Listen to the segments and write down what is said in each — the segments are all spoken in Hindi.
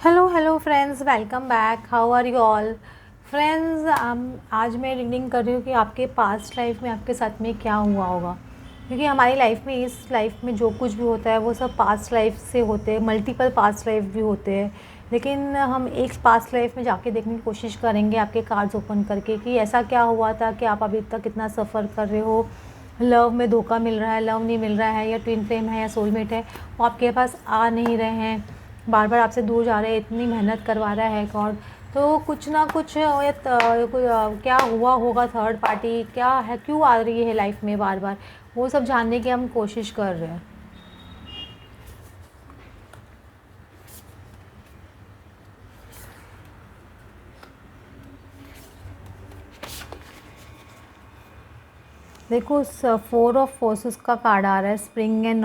Hello friends, welcome back. How are you all friends. आज मैं रीडिंग कर रही हूँ कि आपके पास्ट लाइफ में आपके साथ में क्या हुआ होगा, क्योंकि हमारी लाइफ में इस लाइफ में जो कुछ भी होता है वो सब पास्ट लाइफ से होते हैं। मल्टीपल पास्ट लाइफ भी होते हैं, लेकिन हम एक पास्ट लाइफ में जाके देखने की कोशिश करेंगे आपके कार्ड्स ओपन करके कि ऐसा क्या हुआ था कि आप अभी तक कितना सफ़र कर रहे हो। लव में धोखा मिल रहा है, लव नहीं मिल रहा है, या ट्विन फ्लेम है या सोलमेट है, वो आपके पास आ नहीं रहे हैं, बार बार आपसे दूर जा रहे हैं, इतनी मेहनत करवा रहा है गॉड। तो कुछ ना कुछ क्या हुआ होगा, थर्ड पार्टी क्या है, क्यों आ रही है लाइफ में बार बार, वो सब जानने की हम कोशिश कर रहे हैं। देखो, 4 ऑफ फोर्सेस का कार्ड आ रहा है, स्प्रिंग एंड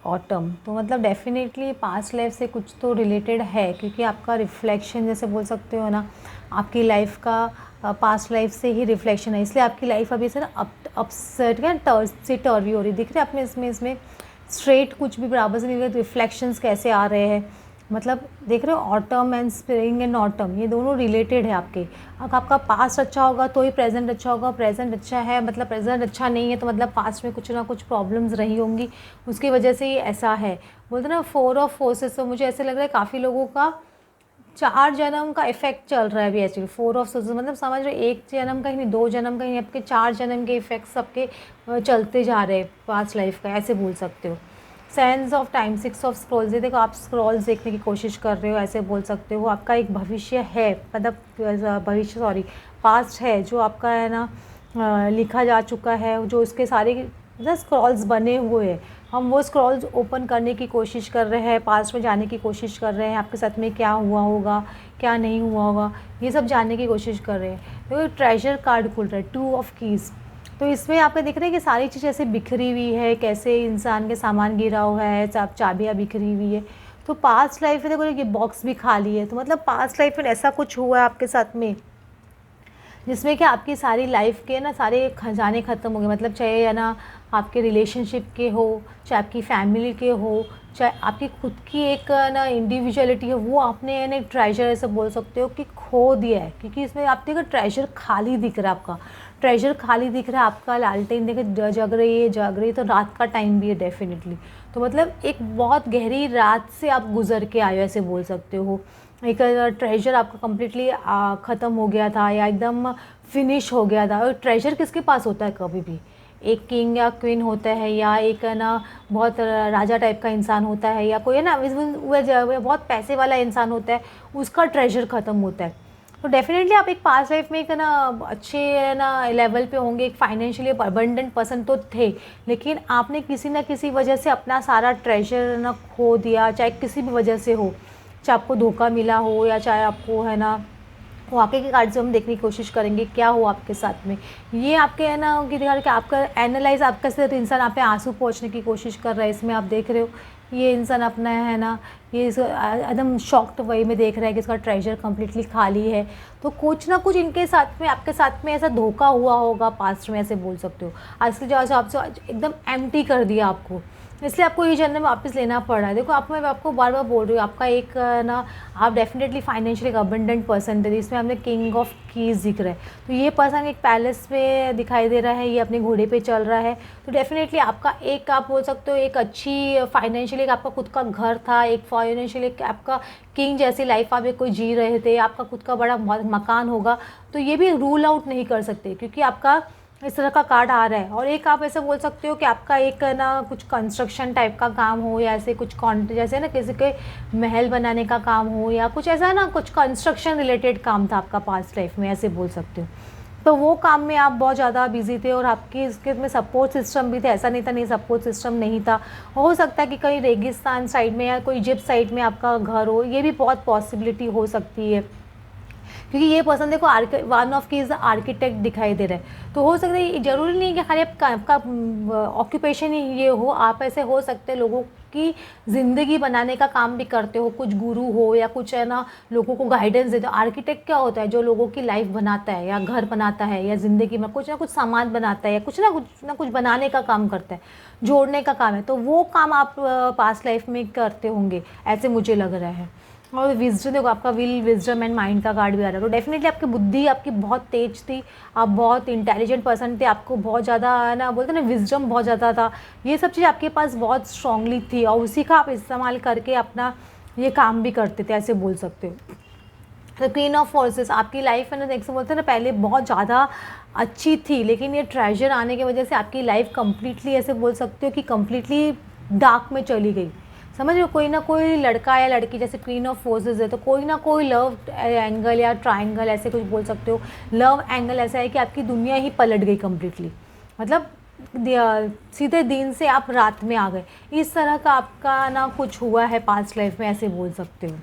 ऑटम। तो मतलब डेफिनेटली पास्ट लाइफ से कुछ तो रिलेटेड है, क्योंकि आपका रिफ्लेक्शन जैसे बोल सकते हो ना, आपकी लाइफ का पास्ट लाइफ से ही रिफ्लेक्शन है। इसलिए आपकी लाइफ अभी से ना अपसेट या से टर्वी हो रही दिख रही है। आपने इसमें स्ट्रेट कुछ भी बराबर से नहीं दिख रहे, रिफ्लेक्शंस कैसे आ रहे हैं। मतलब देख रहे हो, autumn and spring and autumn ये दोनों रिलेटेड है आपके। अगर आपका पास्ट अच्छा होगा तो ही प्रेजेंट अच्छा होगा, प्रेजेंट अच्छा है मतलब प्रेजेंट अच्छा नहीं है, तो मतलब पास्ट में कुछ ना कुछ प्रॉब्लम्स रही होंगी, उसकी वजह से ये ऐसा है। बोलते ना 4 ऑफ फोर्सेस, तो मुझे ऐसे लग रहा है काफ़ी लोगों का 4 जन्म का इफेक्ट चल रहा है अभी। एक्चुअली 4 ऑफ फोर्सेस मतलब समझ रहे, एक जन्म का ही नहीं, 2 जन्म का ही नहीं, आपके 4 जन्म के इफेक्ट्स सबके चलते जा रहे हैं पास्ट लाइफ का, ऐसे बोल सकते हो। Sense of time, 6 of Scrolls, ये देखो आप स्क्रॉल्स देखने की कोशिश कर रहे हो, ऐसे बोल सकते हो। आपका एक भविष्य है, मतलब भविष्य सॉरी पास्ट है जो आपका है ना, लिखा जा चुका है, जो इसके सारे मतलब स्क्रॉल्स बने हुए हैं। हम वो स्क्रॉल्स ओपन करने की कोशिश कर रहे हैं, पास्ट में जाने की कोशिश कर रहे हैं, आपके साथ में क्या हुआ होगा क्या नहीं हुआ होगा, ये सब जानने की कोशिश कर रहे हैं। तो ट्रेजर कार्ड खुल रहा है, 2 ऑफ कीज़। तो इसमें आपको दिख रहा है कि सारी चीज़ ऐसे बिखरी हुई है, कैसे इंसान के सामान गिरा हुआ है, सब चाबियाँ बिखरी हुई है। तो पास्ट लाइफ में देखो ये बॉक्स भी खाली है, तो मतलब पास्ट लाइफ में ऐसा कुछ हुआ है आपके साथ में जिसमें कि आपकी सारी लाइफ के ना सारे खजाने ख़त्म हो गए। मतलब चाहे है ना आपके रिलेशनशिप के हो, चाहे आपकी फैमिली के हो, चाहे आपकी खुद की एक ना इंडिविजुअलिटी है, वो आपने यानी ट्रेजर ऐसे बोल सकते हो कि खो दिया है। क्योंकि इसमें आप देखो ट्रेजर खाली दिख रहा है, आपका ट्रेजर खाली दिख रहा है, आपका लालटेन देखे जग रही है, जग रही है, तो रात का टाइम भी है डेफिनेटली। तो मतलब एक बहुत गहरी रात से आप गुजर के आए हो, ऐसे बोल सकते हो। एक ट्रेजर आपका कम्प्लीटली ख़त्म हो गया था, या एकदम फिनिश हो गया था। और ट्रेजर किसके पास होता है कभी भी, एक किंग या क्वीन होता है, या एक है ना बहुत राजा टाइप का इंसान होता है, या कोई है ना वह बहुत पैसे वाला इंसान होता है, उसका ट्रेजर ख़त्म होता है। तो डेफिनेटली आप एक पास्ट लाइफ में एक ना अच्छे है ना लेवल पे होंगे, एक फाइनेंशियली अबंडेंट पर्सन तो थे, लेकिन आपने किसी ना किसी वजह से अपना सारा ट्रेजर ना खो दिया, चाहे किसी भी वजह से हो, चाहे आपको धोखा मिला हो, या चाहे आपको है ना वो आगे के कार्ड से हम देखने की कोशिश करेंगे क्या हो आपके साथ में। ये आपके है ना कि दिखा कि आपका एनालाइज आपका सिर्फ इंसान आप पे आंसू पहुँचने की कोशिश कर रहा है। इसमें आप देख रहे हो ये इंसान अपना है ना, ये एकदम शॉक्ड वे में देख रहा है कि इसका ट्रेजर कम्प्लीटली खाली है। तो कुछ ना कुछ इनके साथ में आपके साथ में ऐसा धोखा हुआ होगा पास्ट में, ऐसे बोल सकते हो। आज के जो आपसे एकदम एम्प्टी कर दिया आपको, इसलिए आपको ये जन्म वापस लेना पड़ रहा है। देखो मैं आपको बार बार बोल रही हूँ, आपका एक ना आप डेफिनेटली फाइनेंशियली एक अबंडेंट पर्सन थे, इसमें आपने किंग ऑफ कीज़ दिख रहा है। तो ये पर्सन एक पैलेस में दिखाई दे रहा है, ये अपने घोड़े पे चल रहा है। तो डेफिनेटली आपका एक आप बोल सकते हो एक अच्छी फाइनेंशियली आपका खुद का घर था, एक फाइनेंशियली आपका किंग जैसी लाइफ आप एक कोई जी रहे थे, आपका खुद का बड़ा मकान होगा। तो ये भी रूल आउट नहीं कर सकते, क्योंकि आपका इस तरह का कार्ड आ रहा है। और एक आप ऐसे बोल सकते हो कि आपका एक ना कुछ कंस्ट्रक्शन टाइप का काम हो, या ऐसे कुछ जैसे ना किसी के महल बनाने का काम हो, या कुछ ऐसा ना कुछ कंस्ट्रक्शन रिलेटेड काम था आपका पास्ट लाइफ में, ऐसे बोल सकते हो। तो वो काम में आप बहुत ज़्यादा बिजी थे, और आपकी इसके में सपोर्ट सिस्टम भी थे, ऐसा नहीं था नहीं सपोर्ट सिस्टम नहीं था। हो सकता है कि कहीं रेगिस्तान साइड में या कोई इजिप्ट साइड में आपका घर हो, ये भी बहुत पॉसिबिलिटी हो सकती है। क्योंकि ये पर्सन देखो 1 ऑफ कीज़ आर्किटेक्ट दिखाई दे रहा है। तो हो सकता है, ज़रूरी नहीं है कि खाली आपका ऑक्यूपेशन ही ये हो, आप ऐसे हो सकते हैं लोगों की ज़िंदगी बनाने का काम भी करते हो, कुछ गुरु हो या कुछ है ना लोगों को गाइडेंस देते हो। आर्किटेक्ट क्या होता है, जो लोगों की लाइफ बनाता है, या घर बनाता है, या ज़िंदगी में कुछ ना कुछ सामान बनाता है, या कुछ ना कुछ बनाने का काम करता है, जोड़ने का काम है। तो वो काम आप पास्ट लाइफ में करते होंगे, ऐसे मुझे लग रहा है। और विजडम देखो, आपका विल, विजडम एंड माइंड का कार्ड भी आ रहा है। तो डेफिनेटली आपकी बुद्धि आपकी बहुत तेज थी, आप बहुत इंटेलिजेंट पर्सन थे, आपको बहुत ज़्यादा ना बोलते हैं ना विजडम बहुत ज़्यादा था, ये सब चीज़ आपके पास बहुत स्ट्रांगली थी और उसी का आप इस्तेमाल करके अपना ये काम भी करते थे, ऐसे बोल सकते हो। तो क्वीन ऑफ फोर्सेस आपकी लाइफ है ना, जैसे बोलते हैं ना पहले बहुत ज़्यादा अच्छी थी, लेकिन ये ट्रेजर आने की वजह से आपकी लाइफ कंप्लीटली ऐसे बोल सकते हो कि कंप्लीटली डार्क में चली गई। समझ रहे हो, कोई ना कोई लड़का या लड़की, जैसे क्वीन ऑफ फोर्सेस है तो कोई ना कोई लव एंगल या ट्रायंगल ऐसे कुछ बोल सकते हो। लव एंगल ऐसा है कि आपकी दुनिया ही पलट गई कंप्लीटली, मतलब सीधे दिन से आप रात में आ गए, इस तरह का आपका ना कुछ हुआ है पास्ट लाइफ में, ऐसे बोल सकते हो।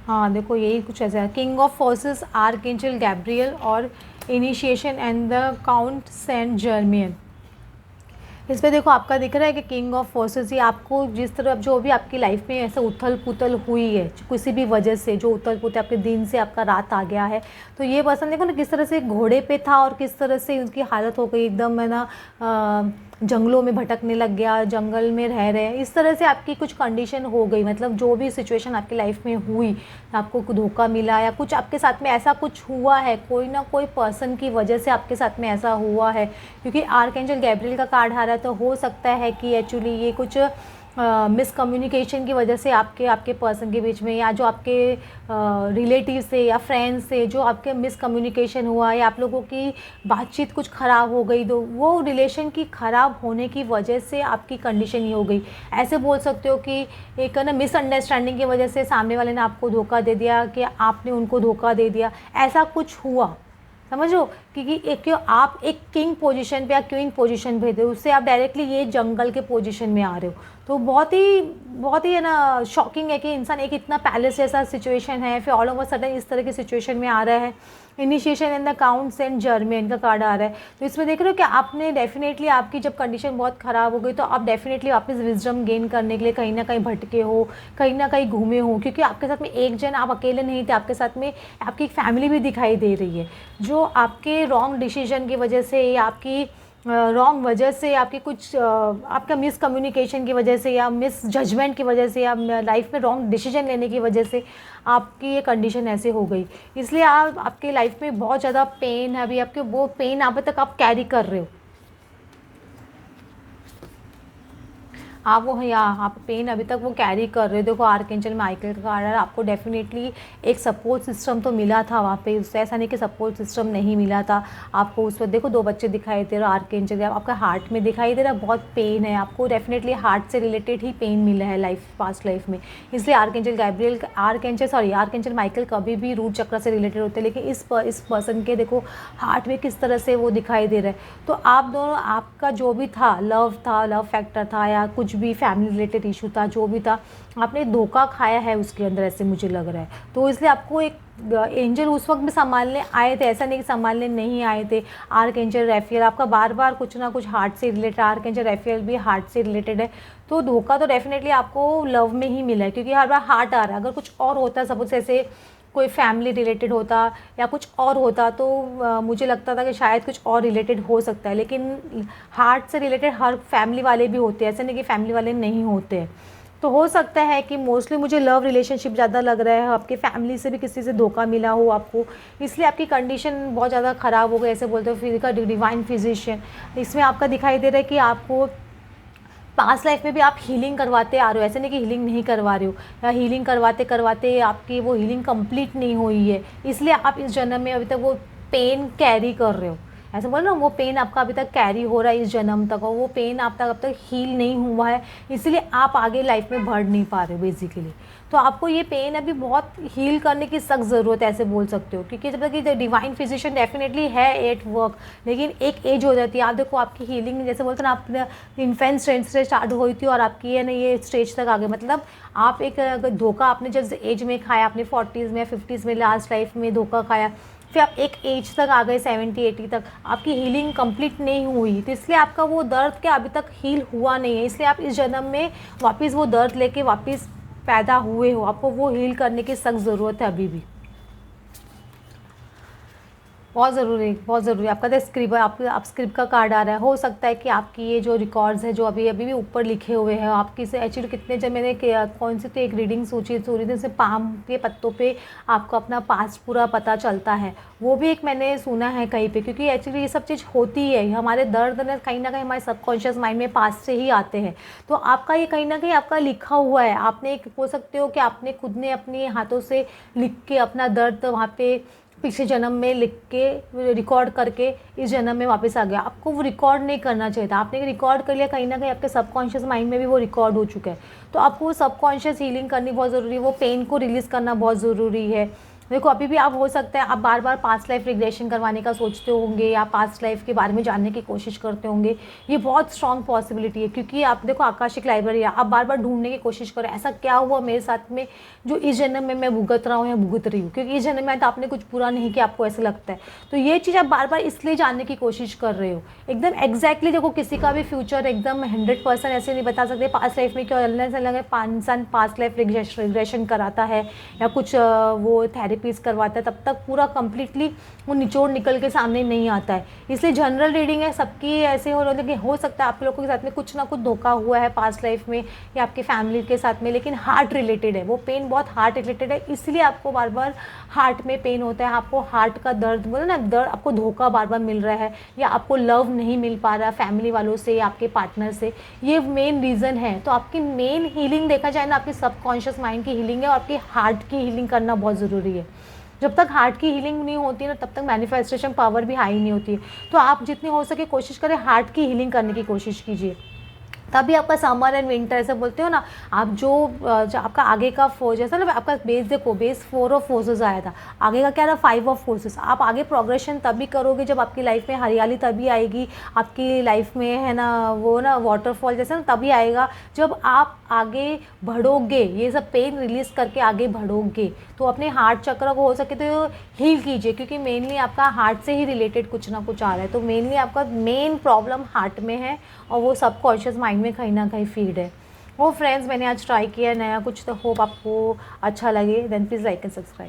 हाँ देखो, यही कुछ ऐसा है। King of forces archangel Gabriel और initiation and the count Saint Germain. इस पे देखो आपका दिख रहा है कि किंग ऑफ फोर्सेस, ये आपको जिस तरह जो भी आपकी लाइफ में ऐसा उथल पुथल हुई है किसी भी वजह से, जो उथल पुथल आपके दिन से आपका रात आ गया है, तो ये पर्सन देखो ना किस तरह से घोड़े पे था और किस तरह से उसकी हालत हो गई एकदम है ना, जंगलों में भटकने लग गया, जंगल में रह रहे, इस तरह से आपकी कुछ कंडीशन हो गई। मतलब जो भी सिचुएशन आपकी लाइफ में हुई, आपको धोखा मिला या कुछ आपके साथ में ऐसा कुछ हुआ है, कोई ना कोई पर्सन की वजह से आपके साथ में ऐसा हुआ है, क्योंकि आर्कएंजल गैब्रियल का कार्ड आ रहा है, तो हो सकता है कि एक्चुअली ये कुछ मिसकम्युनिकेशन की वजह से आपके पर्सन के बीच में, या जो आपके रिलेटिव से या फ्रेंड्स से जो आपके मिसकम्युनिकेशन हुआ, या आप लोगों की बातचीत कुछ ख़राब हो गई, तो वो रिलेशन की ख़राब होने की वजह से आपकी कंडीशन ये हो गई। ऐसे बोल सकते हो कि एक ना मिसअंडरस्टैंडिंग की वजह से सामने वाले ने आपको धोखा दे दिया, कि आपने उनको धोखा दे दिया, ऐसा कुछ हुआ। समझो, क्योंकि एक आप एक किंग पोजीशन पे या क्वीन पोजीशन पे थे, उससे आप डायरेक्टली ये जंगल के पोजीशन में आ रहे हो, तो बहुत ही है ना शॉकिंग है कि इंसान एक इतना पैलेस जैसा सिचुएशन है, फिर ऑल ओवर सडन इस तरह की सिचुएशन में आ रहा है। Initiation in the count Saint Germain का कार्ड आ रहा है, तो इसमें देख रहे हो कि आपने डेफिनेटली आपकी जब कंडीशन बहुत ख़राब हो गई, तो आप डेफिनेटली वापस विजडम गेन करने के लिए कहीं ना कहीं भटके हो, कहीं ना कहीं घूमे हो, क्योंकि आपके साथ में एक जन, आप अकेले नहीं थे, आपके साथ में आपकी एक फैमिली भी दिखाई दे रही है, जो आपके रॉन्ग डिसीजन की वजह से या आपकी रॉन्ग वजह से, आपकी कुछ आपका मिसकम्युनिकेशन की वजह से या मिस जजमेंट की वजह से या लाइफ में रॉन्ग डिसीजन लेने की वजह से आपकी ये कंडीशन ऐसे हो गई। इसलिए आपके लाइफ में बहुत ज़्यादा पेन है, अभी आपके वो पेन अब तक आप कैरी कर रहे हो, आप वो या आप पेन अभी तक वो कैरी कर रहे हो। देखो आर्कएंजल माइकल का कार्ड है, आपको डेफिनेटली एक सपोर्ट सिस्टम तो मिला था वहाँ पे, उससे ऐसा नहीं कि सपोर्ट सिस्टम नहीं मिला था आपको। उस वक्त देखो 2 बच्चे दिखाई दे रहे हो, आर्कएंजल आपका हार्ट में दिखाई दे रहा है, बहुत पेन है आपको, डेफिनेटली हार्ट से रिलेटेड ही पेन मिला है पास्ट लाइफ में। इसलिए आर्कएंजल माइकल कभी भी रूट चक्र से रिलेटेड होते हैं, लेकिन इस पर्सन के देखो हार्ट में किस तरह से वो दिखाई दे रहा है। तो आप दोनों, आपका जो भी था, लव फैक्टर था या कुछ भी फैमिली रिलेटेड इशू था, जो भी था, आपने धोखा खाया है उसके अंदर, ऐसे मुझे लग रहा है। तो इसलिए आपको एक एंजल उस वक्त भी संभालने आए थे, ऐसा नहीं कि संभालने नहीं आए थे। आर्कएंजल रैफियल आपका बार बार कुछ ना कुछ हार्ट से रिलेटेड, आर्कएंजल रैफियल भी हार्ट से रिलेटेड है, तो धोखा तो डेफिनेटली आपको लव में ही मिला है, क्योंकि हर बार हार्ट आ रहा है। अगर कुछ और होता, सपोज ऐसे कोई फैमिली रिलेटेड होता या कुछ और होता, तो मुझे लगता था कि शायद कुछ और रिलेटेड हो सकता है, लेकिन हार्ट से रिलेटेड हर फैमिली वाले भी होते हैं, ऐसा नहीं कि फैमिली वाले नहीं होते हैं। तो हो सकता है कि मोस्टली मुझे लव रिलेशनशिप ज़्यादा लग रहा है, आपके फैमिली से भी किसी से धोखा मिला हो आपको, इसलिए आपकी कंडीशन बहुत ज़्यादा ख़राब हो गई, ऐसे बोलते हो फिजिकल डिवाइन फिजिशियन। इसमें आपका दिखाई दे रहा है कि आपको पास्ट लाइफ में भी आप हीलिंग करवाते आ रहे हो, ऐसे नहीं कि हीलिंग नहीं करवा रहे हो, या हीलिंग करवाते करवाते आपकी वो हीलिंग कंप्लीट नहीं हुई है, इसलिए आप इस जन्म में अभी तक वो पेन कैरी कर रहे हो। ऐसे बोल रहा हूँ, वो पेन आपका अभी तक कैरी हो रहा है इस जन्म तक, और वो पेन आप तक अब तक हील नहीं हुआ है, इसलिए आप आगे लाइफ में बढ़ नहीं पा रहे हो बेसिकली। तो आपको ये पेन अभी बहुत हील करने की सख्त ज़रूरत है, ऐसे बोल सकते हो, क्योंकि जब तक कि डिवाइन फिजिशियन डेफिनेटली है एट वर्क, लेकिन एक एज हो जाती है। आप देखो आपकी हीलिंग, जैसे बोलते हैं ना, आप इन्फेंट स्टेज से स्टार्ट हुई थी और आपकी है ना ये स्टेज तक आ गए, मतलब आप एक धोखा आपने जब एज में खाया, अपने 40s में 50s में लास्ट लाइफ में धोखा खाया, फिर आप एक एज तक आ गए 70-80 तक, आपकी हीलिंग कंप्लीट नहीं हुई, तो इसलिए आपका वो दर्द क्या अभी तक हील हुआ नहीं है, इसलिए आप इस जन्म में वापस वो दर्द लेके वापस पैदा हुए हो, आपको वो हील करने की सख्त ज़रूरत है अभी भी। बहुत ज़रूरी, बहुत ज़रूरी। आपका तो स्क्रिप आप स्क्रिप्ट का कार्ड आ रहा है, हो सकता है कि आपकी ये जो रिकॉर्ड्स है जो अभी अभी भी ऊपर लिखे हुए हैं, आपकी से एक्चुअली कितने, जब मैंने कौन सी तो एक रीडिंग सोची थी, जैसे पाम के पत्तों पे आपको अपना पास्ट पूरा पता चलता है, वो भी एक मैंने सुना है कहीं पे, क्योंकि एक्चुअली ये सब चीज़ होती है, हमारे दर्द ना कहीं हमारे सबकॉन्शियस माइंड में पास्ट से ही आते हैं। तो आपका ये कहीं ना कहीं आपका लिखा हुआ है, आपने एक बोल सकते हो कि आपने खुद ने अपने हाथों से लिख के अपना दर्द वहाँ पे पिछले जन्म में लिख के रिकॉर्ड करके इस जन्म में वापस आ गया। आपको वो रिकॉर्ड नहीं करना चाहिए था, आपने रिकॉर्ड कर लिया, कहीं ना कहीं आपके सबकॉन्शियस माइंड में भी वो रिकॉर्ड हो चुका है। तो आपको वो सबकॉन्शियस हीलिंग करनी बहुत ज़रूरी है, वो पेन को रिलीज़ करना बहुत ज़रूरी है। देखो अभी भी आप हो सकता है आप बार बार पास्ट लाइफ रिग्रेशन करवाने का सोचते होंगे या पास्ट लाइफ के बारे में जानने की कोशिश करते होंगे, ये बहुत स्ट्रॉन्ग पॉसिबिलिटी है, क्योंकि आप देखो आकाशिक लाइब्रेरी है, आप बार बार ढूंढने की कोशिश करें ऐसा क्या हुआ मेरे साथ में जो इस जन्म में मैं भुगत रहा हूँ या भुगत रही हूँ, क्योंकि इस जन्म में तो आपने कुछ बुरा नहीं किया, आपको ऐसा लगता है। तो ये चीज़ आप बार बार इसलिए जानने की कोशिश कर रहे हो एकदम एग्जैक्टली। देखो किसी का भी फ्यूचर एकदम 100% ऐसे नहीं बता सकते, पास्ट लाइफ में क्या अल्लाह से लगे इंसान पास्ट लाइफ रिग्रेशन कराता है या कुछ वो थेरेपीज करवाता है, तब तक पूरा कंप्लीटली वो निचोड़ निकल के सामने नहीं आता है। इसलिए जनरल रीडिंग है, सबकी ऐसे हो रहा है कि हो सकता है आप लोगों के साथ में कुछ ना कुछ धोखा हुआ है पास्ट लाइफ में या आपकी फैमिली के साथ में, लेकिन हार्ट रिलेटेड है, वो पेन बहुत हार्ट रिलेटेड है, इसलिए आपको बार बार हार्ट में पेन होता है, आपको हार्ट का दर्द बोलो ना, दर्द आपको धोखा बार बार मिल रहा है या आपको लव नहीं मिल पा रहा फैमिली वालों से या आपके पार्टनर से, ये मेन रीज़न है। तो आपकी मेन हीलिंग देखा जाए ना, आपकी सबकॉन्शियस माइंड की हीलिंग है और आपकी हार्ट की हीलिंग करना बहुत ज़रूरी है। जब तक हार्ट की हीलिंग नहीं होती ना, तब तक मैनिफेस्टेशन पावर भी हाई नहीं होती है। तो आप जितनी हो सके कोशिश करें हार्ट की हीलिंग करने की कोशिश कीजिए, तभी आपका समर एंड विंटर ऐसे बोलते हो ना आप, जो आपका आगे का फोर्स जैसा ना, आपका बेस देखो, बेस 4 ऑफ फोर्सेस आया था, आगे का क्या रहा 5 ऑफ फोर्सेस। आप आगे प्रोग्रेशन तभी करोगे जब आपकी लाइफ में हरियाली तभी आएगी, आपकी लाइफ में है ना वो ना वाटरफॉल जैसा ना तभी आएगा जब आप आगे बढ़ोगे, ये सब पेन रिलीज करके आगे बढ़ोगे। तो अपने हार्ट चक्र को हो सके तो हील कीजिए, क्योंकि मेनली आपका हार्ट से ही रिलेटेड कुछ ना कुछ आ रहा है। तो मेनली आपका मेन प्रॉब्लम हार्ट में है और वो सबकॉन्शियस माइंड में कहीं ना कहीं फीड है। वो फ्रेंड्स मैंने आज ट्राई किया नया कुछ, तो होप आपको अच्छा लगे। Then please like and subscribe.